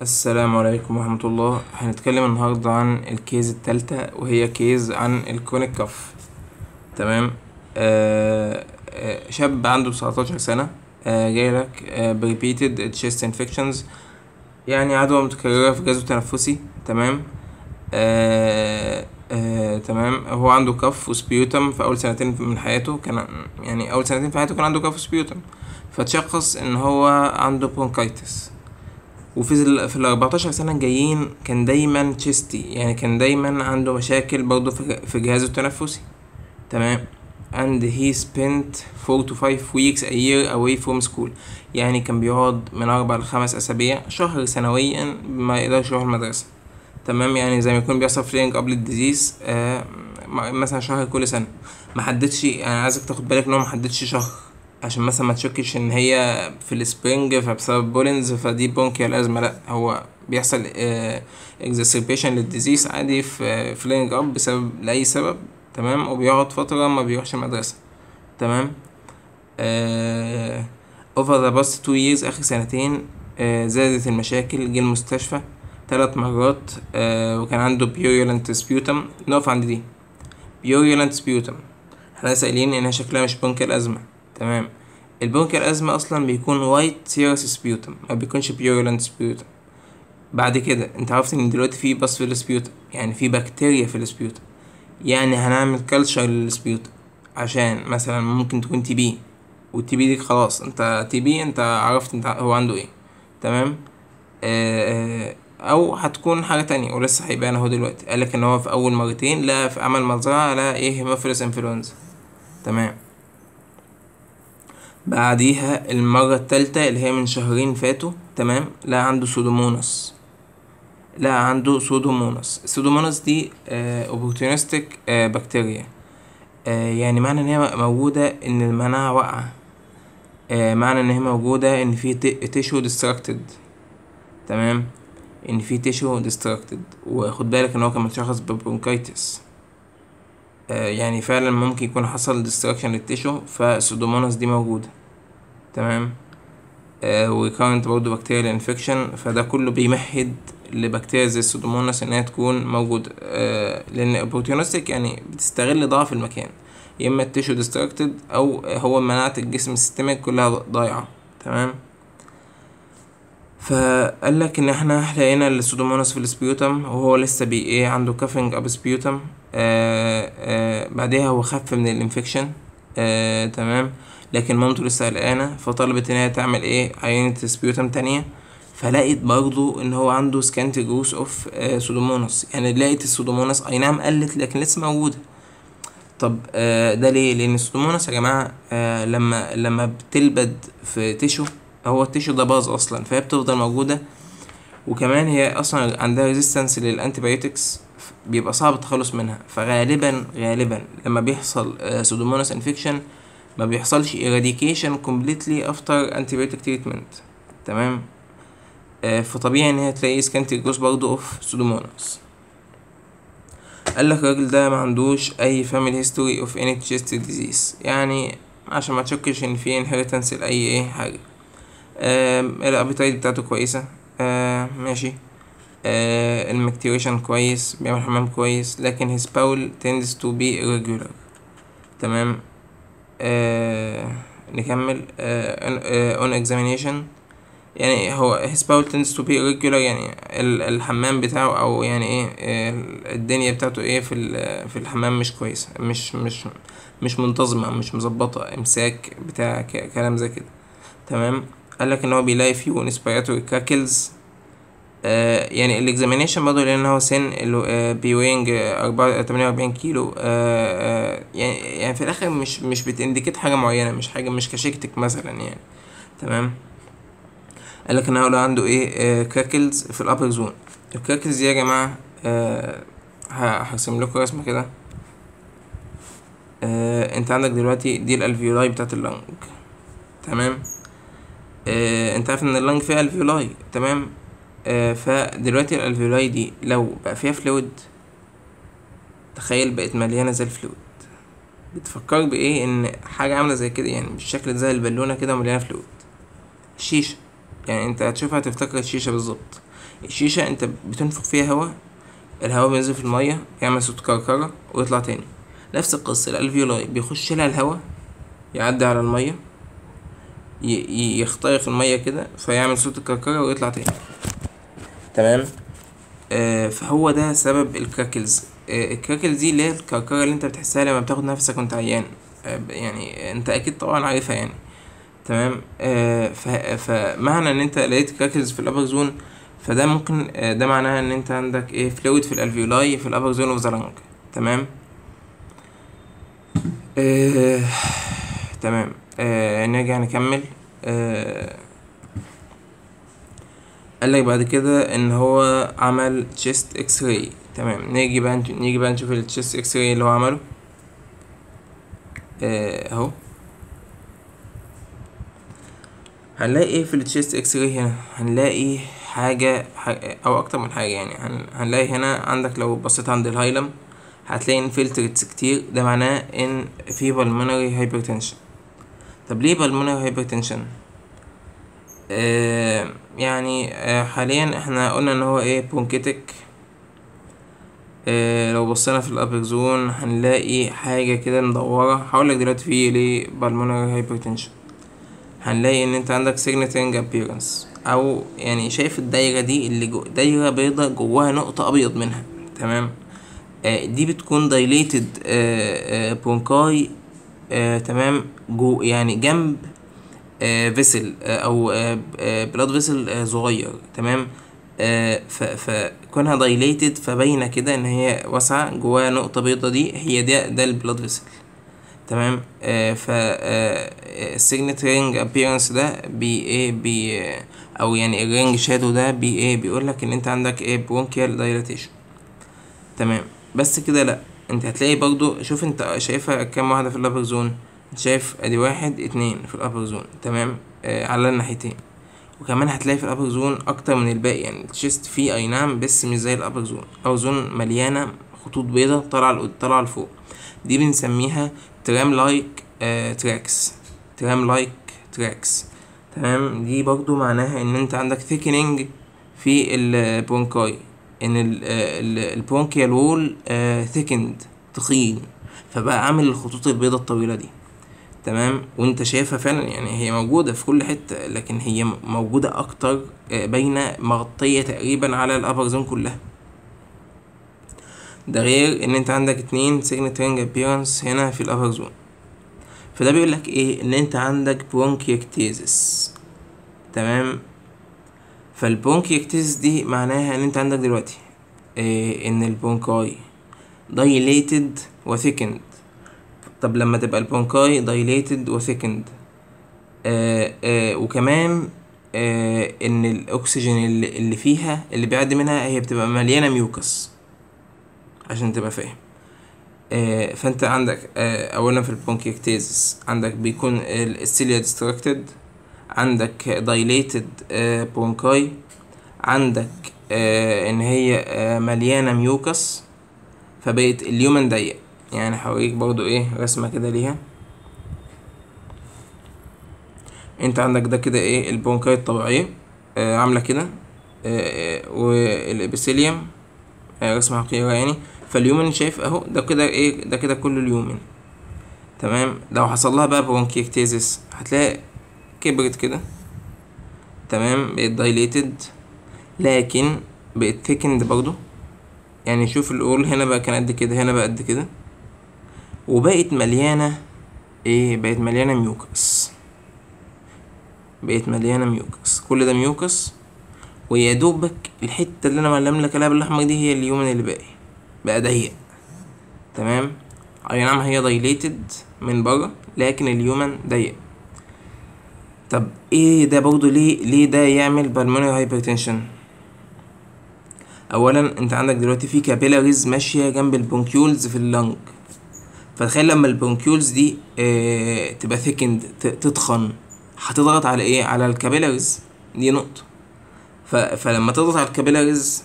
السلام عليكم ورحمة الله. هنتكلم النهاردة عن الكيز التالتة، وهي كيز عن الكرونيك كف. تمام. شاب عنده 19 سنة، جايلك بريبيتد تشيست انفكشنز، يعني عدوى متكررة في جهازه التنفسي. تمام. تمام. هو عنده كف وسبيوتم في أول سنتين من حياته، كان يعني أول سنتين في حياته كان عنده كف وسبيوتم، فتشخص إن هو عنده برونكايتس. وفي في ال14 سنة الجايين كان دايما تشيستي، يعني كان دايما عنده مشاكل برضه في جهازه التنفسي. تمام. and he spent 4 to 5 weeks a year away from school، يعني كان بيقعد من 4 ل5 أسابيع شهر سنويا ما يقدرش يروح المدرسة. تمام. يعني زي ما يكون بيحصل فلينج قبل الديزيز، مثلا شهر كل سنة. محددش، انا عايزك تاخد بالك ان هو محددش شهر، عشان مثلا ما تشكش ان هي في السبرينج فبسبب بولينز فدي برونكيال ازمة. لا، هو بيحصل exacerbation للديزيز عادي في فلينج اب بسبب لاي سبب. تمام. وبيقعد فترة ما بيروحش المدرسة. تمام. over the past 2 years، اخر سنتين زادت المشاكل، جه المستشفى 3 مرات، وكان عنده purulent sputum. نقف عند دي purulent sputum، احنا لسه قايلين انها شكلها مش برونكيال ازمة. تمام. البرونكيال ازمة اصلا بيكون white serous sputum، ما بيكونش purulent sputum. بعد كده انت عرفت ان دلوقتي في بص في السبيوتم، يعني في بكتيريا في السبيوتم، يعني هنعمل كلتشر للسبيوتم عشان مثلا ممكن تكون تي بي، والتي بي دي خلاص انت تي بي، انت عرفت انت هو عنده ايه. تمام. او هتكون حاجة تانية ولسه هيبان اهو دلوقتي. قالك ان هو في اول مرتين لا في عمل مزرعة لا ايه هيموفيلس انفلونزا. تمام. بعديها المرة التالتة اللي هي من شهرين فاتوا، تمام، لا عنده سودوموناس. لا عنده سودوموناس. السودوموناس دي اوبورتونستيك بكتيريا. يعني معنى ان هي موجودة ان المناعة واقعة. معنى ان هي موجودة ان في تيشو ديستراكتد. تمام. ان في تيشو ديستراكتد، وخد بالك ان هو كان متشخص ببرونكايتس. يعني فعلا ممكن يكون حصل ديستراكشن للتيشو، فالسودوموناس دي موجودة. تمام. وكانت برضه بكتيريال انفكشن، فده كله بيمهد لبكتيريا زي السودوموناس انها تكون موجودة. لان البروتيونستيك يعني بتستغل ضعف المكان، يا اما التيشو ديستراكتد او هو مناعة الجسم السيستميك كلها ضايعة. تمام. فقال لك ان احنا لقينا السودوموناس في السبيوتم، وهو لسه بي ايه عنده كافينج اب سبيوتم. بعدها هو خف من الانفكشن. تمام. لكن مامته لسه قلقانه، فطلبت ان هي تعمل ايه عينة سبيوتم تانية، فلقيت برضو ان هو عنده سكانتي جروس اوف سودوموناس. يعني لقيت السودوموناس اي نعم قلت لكن لسه موجوده. طب ده ليه؟ لان السودوموناس يا جماعه لما بتلبد في تيشو، هو التيشو ده باظ اصلا، فهي بتفضل موجوده. وكمان هي اصلا عندها ريزيستنس للانتيبيوتكس، بيبقى صعب التخلص منها. فغالبا لما بيحصل سودوموناس انفكشن ما بيحصلش eradication completely after antibiotic treatment. تمام. فطبيعي ان هي تلاقي سكانتي جروس برضه اوف سودوموناس. قال لك الراجل ده ما عندوش اي family history of any chest disease، يعني عشان ما تشكش ان في inheritance لاي ايه حاجه. الابيتايد بتاعته كويسه. ماشي. المكتيريشن كويس، بيعمل حمام كويس، لكن his bowel tends to be irregular. تمام. نكمل. on examination، يعني هو his bowel tends to be irregular، يعني الحمام بتاعه او يعني ايه الدنيا بتاعته ايه في الحمام مش كويسه، مش منتظمه، مش مظبطه، امساك بتاع كلام زي كده. تمام. قالك ان هو بيلاقي فيه inspiratory crackles. يعني الاكزامينيشن برضه لان هو سن بيوينج 48 كيلو. يعني في الاخر مش بتindicate حاجه معينه، مش حاجه مش كشكتك مثلا يعني. تمام. قالك ان هو لو عنده ايه كراكلز في الابر زون. الكراكلز دي يا جماعه هرسم لكم رسمه كده. انت عندك دلوقتي دي الالفيولاي بتاعت اللنج. تمام. انت عارف ان اللنج فيها الفيولاي. تمام. فدلوقتي الالفيولاي دي لو بقى فيها فلويد، تخيل بقت مليانه زي الفلويد، بتفكر بايه؟ ان حاجه عامله زي كده، يعني بالشكل زي البالونه كده مليانه فلويد. الشيشه، يعني انت هتشوفها تفتكر الشيشه بالظبط. الشيشة انت بتنفخ فيها هواء، الهواء بينزل في المية يعمل صوت كركرة ويطلع تاني. نفس القصة الالفيولاي بيخش لها الهواء يعدي على المية يخترق المية كده فيعمل صوت الكركرة ويطلع تاني. تمام. فهو ده سبب الكراكلز. الكراكلز دي اللي هي الكركرة اللي انت بتحسها لما بتاخد نفسك وانت عيان. يعني انت اكيد طبعا عارفها يعني. تمام. فمعنى ان انت لقيت كراكلز في الابر زون، فده ممكن ده معناه ان انت عندك ايه فلويد في الالفيولاي في الابر زون اوف ذا لانج. تمام. تمام. نرجع نكمل. قالك بعد كده ان هو عمل تشيست اكس راي. تمام. نيجي بقى نشوف التشيست اكس راي اللي هو عمله. اهو هنلاقي ايه في التشيست اكس راي هنا؟ هنلاقي حاجة او اكتر من حاجة يعني. هنلاقي هنا عندك لو بصيت عند الهايلم هتلاقي انفلتريتس كتير، ده معناه ان في بالمونري هايبرتنشن. طب ليه بالمونري هايبرتنشن؟ يعني حاليا احنا قلنا ان هو ايه برونكيتك. لو بصينا في الابر زون هنلاقي حاجة كده مدورة. هقولك دلوقتي في ليه بالمونري هايبرتنشن. هنلاقي ان انت عندك signature appearance، او يعني شايف الدايرة دي اللي دايرة بيضة جواها نقطة ابيض منها. تمام. دي بتكون dilated برونكاي. تمام. جو يعني جنب فيسل او بلاد فيسل صغير. تمام. فكونها دايليتد فباينه كده ان هي واسعه جواها نقطه بيضه، دي هي ده البلاد فيسل. تمام. السيجنت رينج ابيرنس ده او يعني الرينج شادو ده بيقول لك ان انت عندك برونكيال دايلاتيشن. تمام. بس كده لا، انت هتلاقي برضو، شوف انت شايفها كام واحده في الابر زون؟ شايف ادي 1 2 في الابر زون. تمام. على الناحيتين. وكمان هتلاقي في الابر زون اكتر من الباقي، يعني التشيست فيه اي نعم بس مش زي الابر زون. الابر زون مليانه خطوط بيضة طالعه لفوق، دي بنسميها ترام لايك تراكس. تمام. دي برضو معناها ان انت عندك ثيكنينج في البرونكاي، ان البرونكيال وول ثيكند تخين، فبقى عامل الخطوط البيضة الطويلة دي. تمام. وانت شايفها فعلا يعني هي موجودة في كل حتة، لكن هي موجودة اكتر باينة مغطية تقريبا على الابر زون كلها. ده غير ان انت عندك 2 signet ring appearance هنا في الابر زون. فده بيقولك ايه؟ ان انت عندك برونكيكتيزس. تمام. فالبرونكيكتيزس دي معناها ان انت عندك دلوقتي ان البرونكاي dilated و thickened. طب لما تبقى البرونكاي dilated و thickened وكمان ان الاكسجين اللي فيها اللي بيعدي منها هي بتبقى مليانه ميوكس، عشان تبقى فاهم. فانت عندك اولا في البرونكيكتيزس عندك بيكون السيليا ديستراكتد، عندك دايليتد برونكاي، عندك ان هي مليانه ميوكس، فبقت اليومن ضيق. يعني هوريك برضو رسمه كده ليها. انت عندك ده كده البرونكاي الطبيعيه عامله كده، والابيثيليوم رسمه حقيقيه يعني. فاليومن شايف اهو ده كده ده كده كل اليومن. تمام. لو حصل لها بقى برونكيكتيزس هتلاقي كبرت كده. تمام. بقت دايليتد لكن بقت ثيكند برضو. يعني شوف الاول هنا بقى كان قد كده، هنا بقى قد كده، وبقت مليانه بقت مليانه ميوكس. كل ده ميوكس، ويا دوبك الحته اللي انا معلم لك عليها بالاحمر دي هي اليومن اللي بقى ضيق. تمام. اي نعم هي دايليتد من بره لكن اليومن ضيق. طب ده برضو ليه ده يعمل بالمونري هايبرتنشن؟ اولا انت عندك دلوقتي في كابيلاريز ماشيه جنب البرونكيولز في اللنج، فتخيل لما البرونكيولز دي تبقى ثيكند تتخن، هتضغط على على الكابيلاريز دي نقطه. فلما تضغط على الكابيلاريز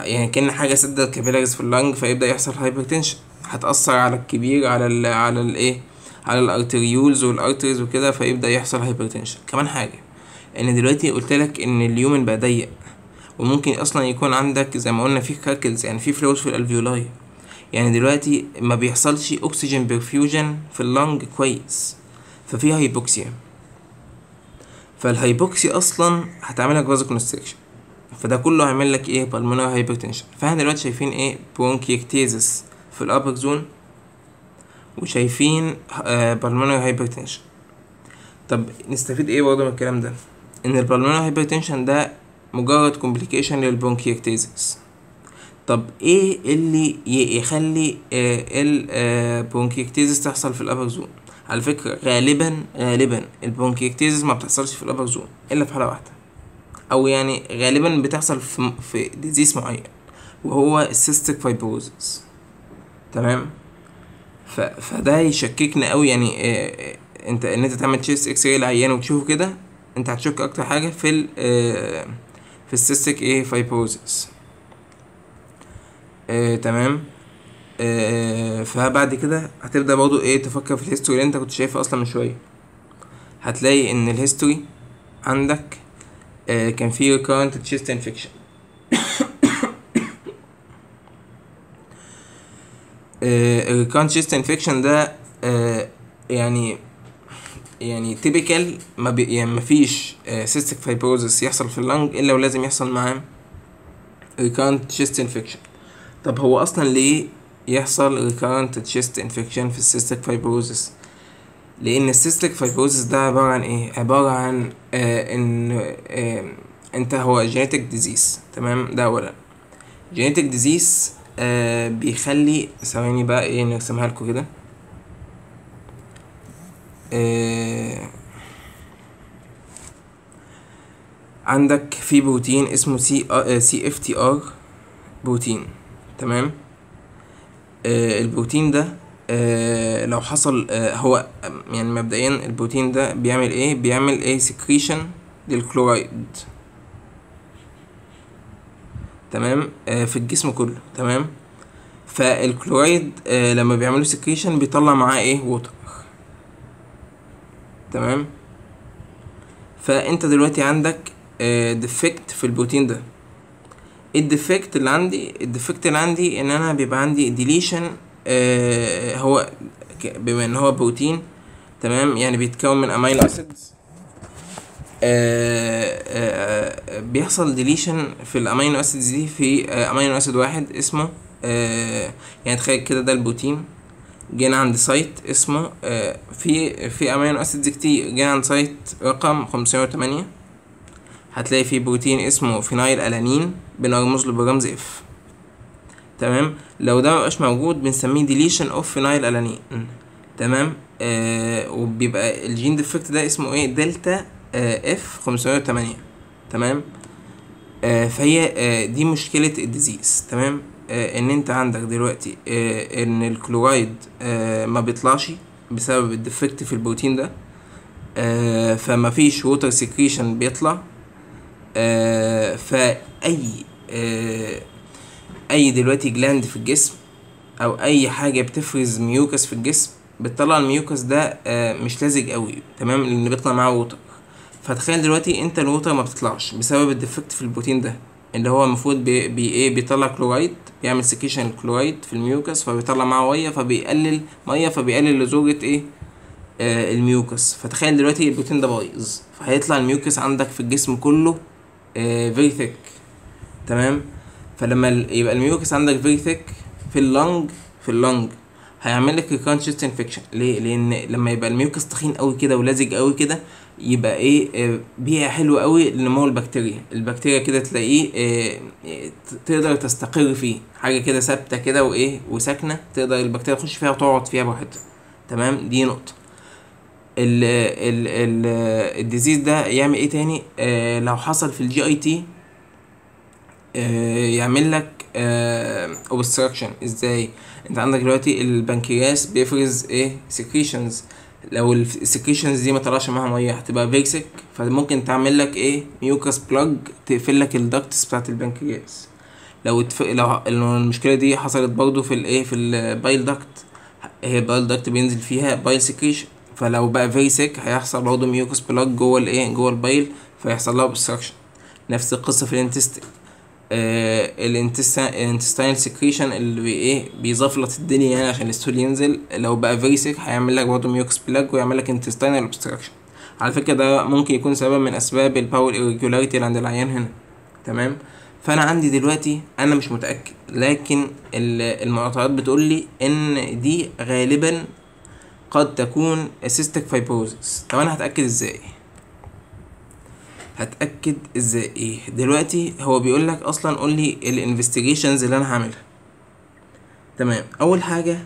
يعني كأن حاجه سد الكابيلاريز في اللنج، فيبدا يحصل هايبرتنشن، هتاثر على الكبير على الارتريولز والارتريز وكده، فيبدا يحصل هايبرتنشن. كمان حاجه ان دلوقتي قلت لك ان اليومن بقى ضيق، وممكن اصلا يكون عندك زي ما قلنا في كاكلز، يعني في فلويد في الالفيولاي، يعني دلوقتي ما بيحصلش اكسجين برفيوجن في اللنج كويس، ففيها هايبوكسيا. فالهايبوكسيا اصلا هتعمل لك فازو كونستريكشن، فده كله هيعمل لك ايه؟ بالمونري هايبرتنشن. فاحنا دلوقتي شايفين ايه؟ برونكيكتيزس في الابر زون، وشايفين بالمونري هايبرتنشن. طب نستفيد ايه برضه من الكلام ده؟ ان البالمونري هايبرتنشن ده مجرد كومبليكيشن للبرونكيكتيزس. طب ايه اللي يخلي البرونكيكتيزس تحصل في الابر زون؟ على فكرة غالبا البرونكيكتيزس ما بتحصلش في الابر زون الا في حالة واحدة، او يعني غالبا بتحصل في ديزيز معين، وهو السيستيك فايبروزس. تمام. فده يشككنا قوي، يعني انت تعمل تشيست اكس راي للعيان وتشوفه كده، انت هتشك اكتر حاجه في السيستيك ايه فايبروزس. تمام. فبعد كده هتبدا برضو ايه تفكر في الهيستوري اللي انت كنت شايفها اصلا من شويه. هتلاقي ان الهيستوري عندك كان في recurrent chest infection. recurrent chest infection ده يعني typical، يعني مفيش cystic fibrosis يحصل في اللنج الا ولازم يحصل معاه recurrent chest infection. طب هو اصلا ليه يحصل recurrent chest infection في السيستيك فايبروزس؟ لان السيستيك فايبروزس ده عباره عن ايه؟ عباره عن ان انت هو genetic disease. تمام. ده اولا genetic disease بيخلي، ثواني بقى ايه نرسمها لكم كده. عندك في بروتين اسمه سي اف تي ار بروتين. تمام. البروتين ده لو حصل هو يعني مبدئيا البروتين ده بيعمل ايه؟ بيعمل ايه؟ سكريشن للكلورايد. تمام. في الجسم كله. تمام. فالكلورايد لما بيعملوا سكريشن بيطلع معاه ايه؟ ووتر. تمام. فانت دلوقتي عندك ديفكت في البروتين ده. الديفكت اللي عندي ان انا بيبقى عندي ديليشن. هو بما ان هو بروتين، تمام، يعني بيتكون من امينو اسيدز. بيحصل ديليشن في الامينو اسيدز دي في امينو اسيد واحد اسمه يعني تخيل كده ده البروتين، جينا عند سايت اسمه في امينو اسيدز كتير، جينا عند سايت رقم 508 هتلاقي فيه بروتين اسمه فينايل الانين بنرمز له برمز اف. تمام. لو ده مبقاش موجود بنسميه ديليشن اوف فينايل الانين. تمام. وبيبقى الجين ديفكت ده اسمه ايه؟ دلتا اف 508. تمام. فهي دي مشكلة الديزيز. تمام. ان انت عندك دلوقتي ان الكلورايد ما بيطلعش بسبب الديفكت في البروتين ده، فما فيش ووتر سكريشن بيطلع. فأي أي دلوقتي جلاند في الجسم أو أي حاجة بتفرز ميوكس في الجسم بتطلع الميوكس ده مش لازق قوي. تمام. لأن بيطلع معاه ووتر. فتخيل دلوقتي أنت الووتر ما بتطلعش بسبب الديفكت في البروتين ده، اللي هو المفروض بيطلع كلورايد، بيعمل سكيشن الكلورايد في الميوكس فبيطلع معاه ميه، فبيقلل ميه فبيقلل لزوجة ايه؟ الميوكس. فتخيل دلوقتي البروتين ده بايظ، فهيطلع الميوكس عندك في الجسم كله فيري ثيك. تمام. فلما يبقى الميوكس عندك فيري ثيك في اللنج هيعمل لك ريكارنت شيست انفكشن. ليه؟ لان لما يبقى الميوكس تخين قوي كده ولازق قوي كده يبقى ايه؟ بيئه حلوه قوي لنمو البكتيريا كده تلاقيه تقدر تستقر فيه، حاجه كده ثابته كده وايه وساكنه، تقدر البكتيريا تخش فيها وتقعد فيها براحتها. تمام. دي نقطه. الديزيز ده يعمل ايه تاني؟ لو حصل في الجي اي تي يعمل لك اوبستراكشن. ازاي؟ انت عندك دلوقتي البنكرياس بيفرز ايه؟ سكريشنز. لو السكريشنز دي ما طلعش معاها ميه هتبقى فيكسك، فممكن تعمل لك ايه؟ ميوكاس بلاج، تقفل لك الدكتس بتاعت البنكرياس. لو المشكله دي حصلت برضو في الايه؟ في البايل دكت، هي البايل دكت بينزل فيها بايل سكريشن، فلو بقى فيري سيك هيحصل برضه ميوكس بلاج جوه الايه؟ جوه البايل، فيحصل لها obstruction. نفس القصه في الانتست الانتستاينال سكريشن اللي بيزفلط الدنيا يعني عشان الستول ينزل. لو بقى فيري سيك هيعمل لك برضه ميوكس بلاج ويعمل لك انتستاينال اوبستراكشن. على فكره ده ممكن يكون سبب من اسباب الباول irregularity اللي عند العيان هنا. تمام. فانا عندي دلوقتي انا مش متاكد، لكن المعطيات بتقول لي ان دي غالبا قد تكون cystic fibrosis. طب انا هتاكد ازاي؟ دلوقتي هو بيقول لك اصلا قول لي الانفستيجيشنز اللي انا هعملها. تمام. اول حاجه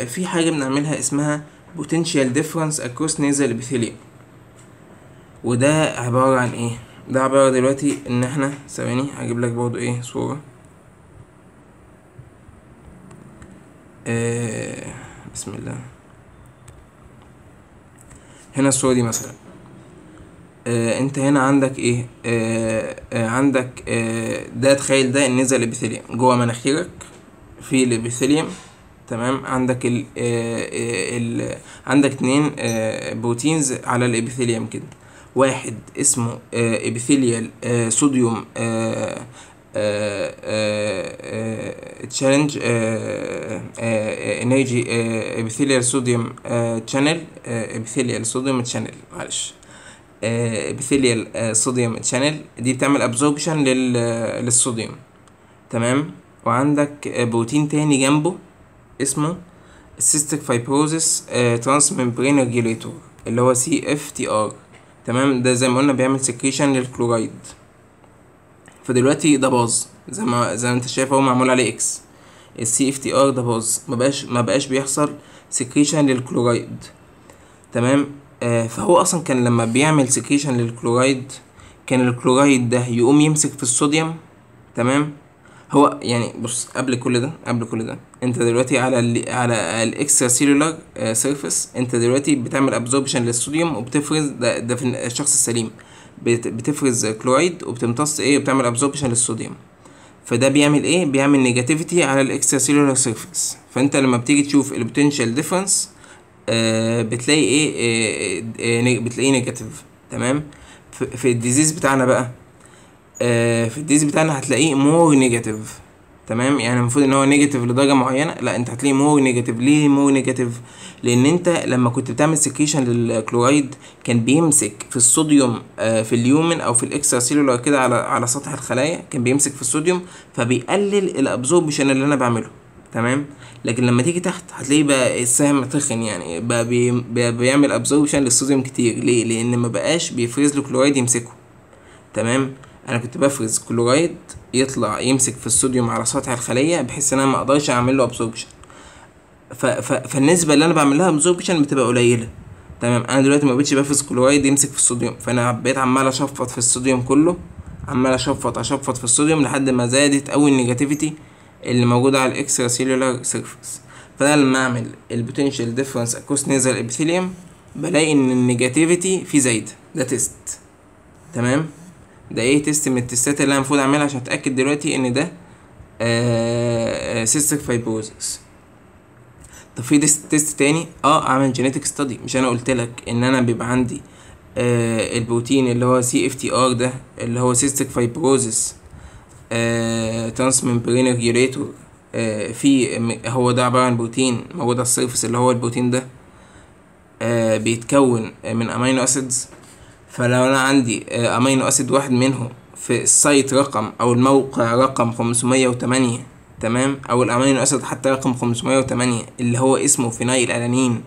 في حاجه بنعملها اسمها potential difference across nasal epithelium، وده عباره عن ايه؟ ده عباره دلوقتي ان احنا ثواني هجيب لك برضو صوره. بسم الله. هنا الصوره دي مثلا انت هنا عندك عندك ده تخيل ده النزل الابيثيليوم جوه مناخيرك في الابيثيليوم. تمام. عندك عندك 2 بروتينز على الابيثيليوم كده، واحد اسمه ابيثيليال صوديوم تشالنج انرجي ابيثيليال صوديوم تشانل ابيثيليال صوديوم تشانل معلش ابيثيليال صوديوم تشانل دي بتعمل ابزوربشن للصوديوم. تمام. وعندك بروتين تاني جنبه اسمه cystic fibrosis transmembrane regulator اللي هو CFTR. تمام. ده زي ما قلنا بيعمل سكريشن للكلورايد. فدلوقتي ده باظ زي ما انت شايف اهو معمول عليه اكس. CFTR ده باظ، ما بقاش بيحصل سكريشن للكلورايد. تمام. فهو اصلا كان لما بيعمل سكريشن للكلورايد كان الكلورايد ده يقوم يمسك في الصوديوم. تمام. هو يعني بص قبل كل ده انت دلوقتي على الاكسترا سيلولار سيرفيس انت دلوقتي بتعمل ابزوربشن للصوديوم وبتفرز ده في الشخص السليم بتفرز كلورايد وبتمتص بتعمل ابزوربشن للصوديوم. فده بيعمل بيعمل نيجاتيفيتي على الاكسترا سيلولار سيرفيس. فانت لما بتيجي تشوف البوتنشال ديفرنس بتلاقي بتلاقيه نيجاتيف. تمام. في الديزيز بتاعنا بقى في الديزيز بتاعنا هتلاقيه مور نيجاتيف. تمام. يعني المفروض ان هو نيجاتيف لدرجه معينه، لا انت هتلاقيه مور نيجاتيف. ليه مور نيجاتيف؟ لان انت لما كنت بتعمل سكريشن للكلورايد كان بيمسك في الصوديوم في اليومن او في الاكسترا سيلولار كده على سطح الخلايا، كان بيمسك في الصوديوم فبيقلل الابزوربشن اللي انا بعمله. تمام. لكن لما تيجي تحت هتلاقيه بقى السهم تخن، يعني بقى بيعمل ابزوربشن للصوديوم كتير. ليه؟ لان ما بقاش بيفرز له كلورايد يمسكه. تمام. انا كنت بفرز كلورايد يطلع يمسك في الصوديوم على سطح الخليه بحيث ان انا ما اقدرش اعمل له ابزوربشن. فالنسبه اللي انا بعمل لها ابزوربشن بتبقى قليله. تمام. انا دلوقتي ما بقتش بفرز كلورايد يمسك في الصوديوم، فانا بقيت عمال اشفط في الصوديوم كله، عمال اشفط في الصوديوم لحد ما زادت قوي النيجاتيفيتي اللي موجوده على الاكسترا سيلولار سيرفيس. فانا لما اعمل البوتنشال ديفرنس اكروس نيزل ابيثيليوم بلاقي ان النيجاتيفيتي في زايده. ده تيست. تمام. ده تيست من التستات اللي انا المفروض اعملها عشان اتاكد دلوقتي ان ده cystic fibrosis. طب في تيست تاني اعمل جينيتك ستادي. مش انا قلت لك ان انا بيبقى عندي البروتين اللي هو CFTR ده اللي هو cystic fibrosis transmembrane regulator في هو ده عباره عن بروتين موجود على السيرفس. اللي هو البروتين ده بيتكون من امينو اسيدز. فلو انا عندي امينو اسيد واحد منهم في السايت رقم او الموقع رقم 508، تمام، او الامينو اسيد حتى رقم 508 اللي هو اسمه فينايل الانين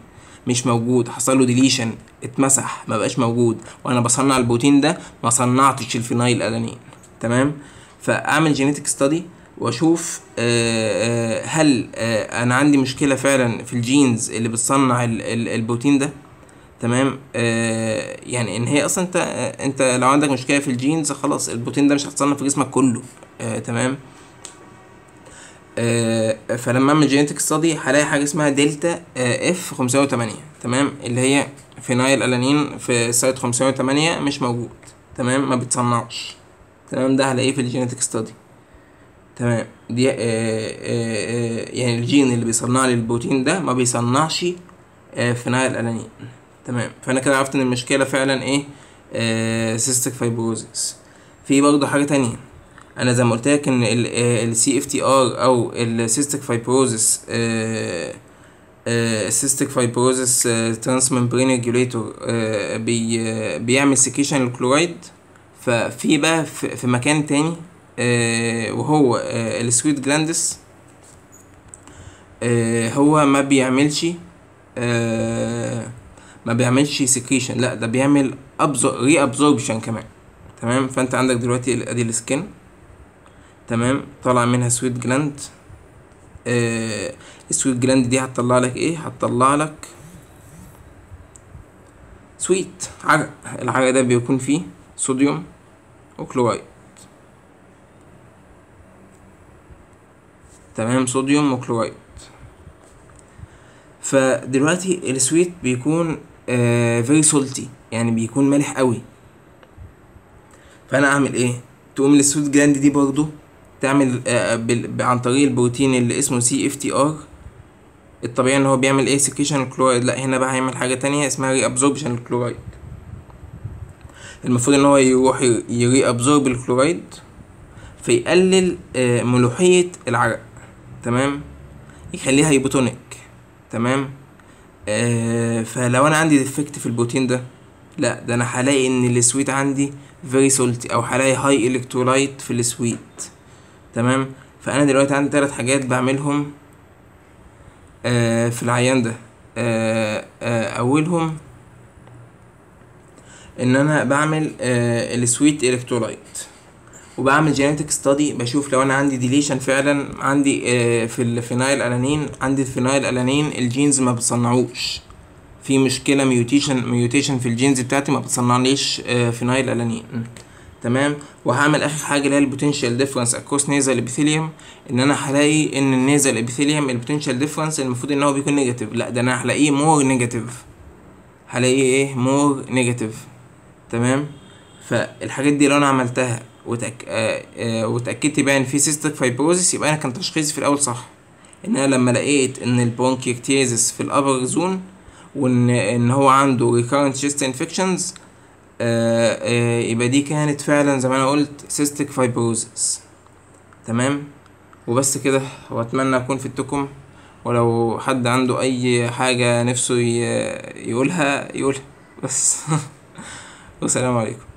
مش موجود، حصل له ديليشن، اتمسح، ما بقاش موجود، وانا بصنع البروتين ده ما صنعتش الفينايل الانين. تمام. فاعمل جينيتك ستادي واشوف هل انا عندي مشكله فعلا في الجينز اللي بتصنع البروتين ده. تمام. يعني ان هي اصلا انت لو عندك مشكله في الجينز خلاص البروتين ده مش هتصنع في جسمك كله. تمام. فلما اعمل جينيتك ستادي هلاقي حاجه اسمها دلتا اف 508. تمام. اللي هي فينايل الانين في سايت 508 مش موجود. تمام. ما بتصنعش. تمام. ده هلاقيه في الجينيتك ستادي. تمام. دي يعني الجين اللي بيصنع لي البروتين ده ما بيصنعش فينايل الانين. تمام. فانا كده عرفت ان المشكله فعلا cystic fibrosis. في برضه حاجة تانية، انا زي ما قلت لك ان ال CFTR او ال cystic fibrosis cystic fibrosis transmembrane regulator بيعمل سكيشن للكلورايد. ففي بقى في مكان تاني وهو السويت جلاندس، هو ما بيعملش سكريشن، لا ده بيعمل ري ابزوربشن كمان. تمام. فانت عندك دلوقتي ادي السكن، تمام، طالع منها سويت جلاند. السويت جلاند دي هتطلع لك ايه؟ هتطلع لك سويت عرق. العرق ده بيكون فيه صوديوم وكلورايد، تمام، صوديوم وكلورايد. فدلوقتي السويت بيكون فيري سولتي، يعني بيكون مالح قوي. فانا اعمل ايه؟ تقوم السويت جلاند دي برضو تعمل عن طريق البروتين اللي اسمه CFTR. الطبيعي ان هو بيعمل ايه؟ سكيشن الكلورايد. لا، هنا بقى هيعمل حاجه تانية اسمها ري ابزوربشن الكلورايد. المفروض ان هو يروح يري ابزورب الكلورايد فيقلل ملوحيه العرق، تمام، يخليها هيبوتونيك، تمام. فلو انا عندي ديفكت في البروتين ده، لا ده انا هلاقي ان السويت عندي فيري سولتي، او هلاقي هاي الكترولايت في السويت، تمام. فانا دلوقتي عندي 3 حاجات بعملهم في العيان ده. اولهم ان انا بعمل السويت الكترولايت، وبعمل جينيتك ستادي، بشوف لو انا عندي ديليشن فعلا عندي في الفينايل الانين. عندي الفينايل الانين الجينز ما بتصنعوش، في مشكله ميوتيشن في الجينز بتاعتي ما بتصنعليش فينايل الانين، تمام. وهعمل اخر حاجه اللي هي البوتنشال ديفرنس اكروس نيزل ابيثيليوم، ان انا هلاقي ان النيزل ابيثيليوم البوتنشال ديفرنس المفروض ان هو بيكون نيجاتيف، لا ده انا هلاقيه مور نيجاتيف، هلاقيه ايه؟ مور نيجاتيف، تمام. فالحاجات دي لو انا عملتها وتاكدت بقى ان في سيستيك فايبروزيس، يبقى انا كان تشخيصي في الاول صح. ان انا لما لقيت ان البرونكيكتيزس في الابر زون، وان هو عنده ريكارنت chest انفكشنز، يبقى دي كانت فعلا زي ما انا قلت سيستيك فايبروزيس، تمام. وبس كده، واتمنى اكون فدتكم. ولو حد عنده اي حاجه نفسه يقولها بس والسلام عليكم.